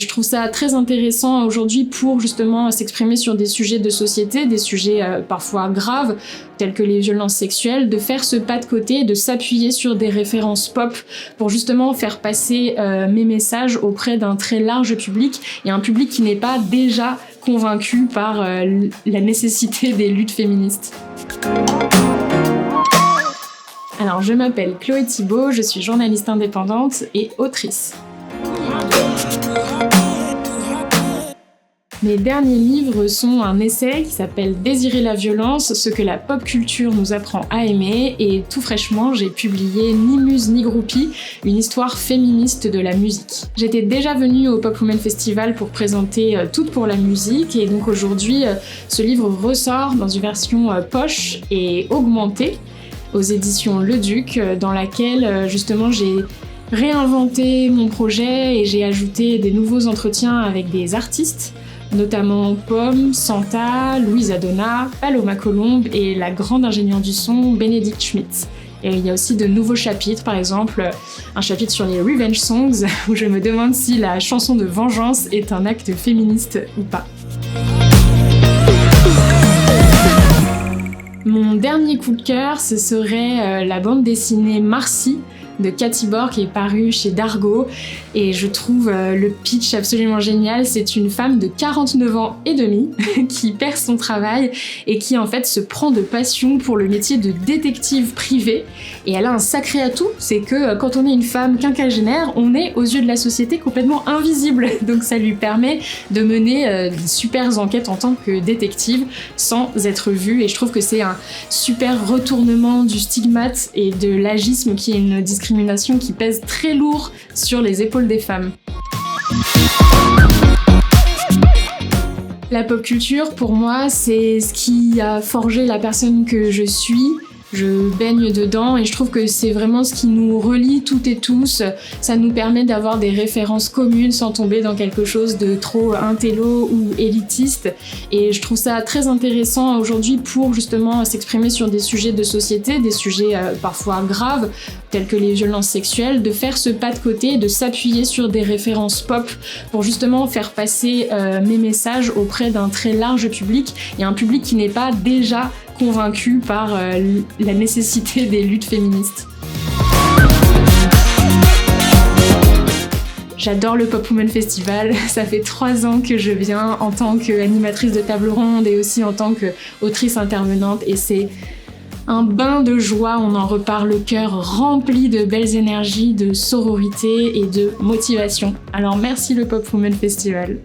Je trouve ça très intéressant aujourd'hui pour justement s'exprimer sur des sujets de société, des sujets parfois graves, tels que les violences sexuelles, de faire ce pas de côté, de s'appuyer sur des références pop pour justement faire passer mes messages auprès d'un très large public, et un public qui n'est pas déjà convaincu par la nécessité des luttes féministes. Alors, je m'appelle Chloé Thibault, je suis journaliste indépendante et autrice. Mes derniers livres sont un essai qui s'appelle « Désirer la violence, ce que la pop culture nous apprend à aimer » et tout fraîchement, j'ai publié Ni muse ni groupie, une histoire féministe de la musique. J'étais déjà venue au Pop Women Festival pour présenter Toutes pour la musique, et donc aujourd'hui, ce livre ressort dans une version poche et augmentée aux éditions Le Duc, dans laquelle justement j'ai réinventé mon projet et j'ai ajouté des nouveaux entretiens avec des artistes, notamment Pomme, Santa, Louise Adona, Paloma Colombe et la grande ingénieure du son Bénédicte Schmitt. Et il y a aussi de nouveaux chapitres, par exemple un chapitre sur les revenge songs où je me demande si la chanson de vengeance est un acte féministe ou pas. Mon dernier coup de cœur, ce serait la bande dessinée Marcy de Cathy Bor qui est parue chez Dargaud, et je trouve le pitch absolument génial. C'est une femme de 49 ans et demi qui perd son travail et qui en fait se prend de passion pour le métier de détective privé, et elle a un sacré atout, c'est que quand on est une femme quinquagénaire, on est aux yeux de la société complètement invisible, donc ça lui permet de mener des super enquêtes en tant que détective sans être vue, et je trouve que c'est un super retournement du stigmate et de l'agisme qui est une discrimination qui pèse très lourd sur les épaules des femmes. La pop culture, pour moi, c'est ce qui a forgé la personne que je suis. Je baigne dedans et je trouve que c'est vraiment ce qui nous relie toutes et tous. Ça nous permet d'avoir des références communes sans tomber dans quelque chose de trop intello ou élitiste. Et je trouve ça très intéressant aujourd'hui pour justement s'exprimer sur des sujets de société, des sujets parfois graves, tels que les violences sexuelles, de faire ce pas de côté, de s'appuyer sur des références pop pour justement faire passer mes messages auprès d'un très large public, et un public qui n'est pas déjà convaincu par la nécessité des luttes féministes. J'adore le Pop Women Festival, ça fait 3 ans que je viens en tant qu'animatrice de table ronde et aussi en tant qu'autrice intervenante, et c'est un bain de joie, on en repart le cœur rempli de belles énergies, de sororité et de motivation. Alors merci le Pop Women Festival.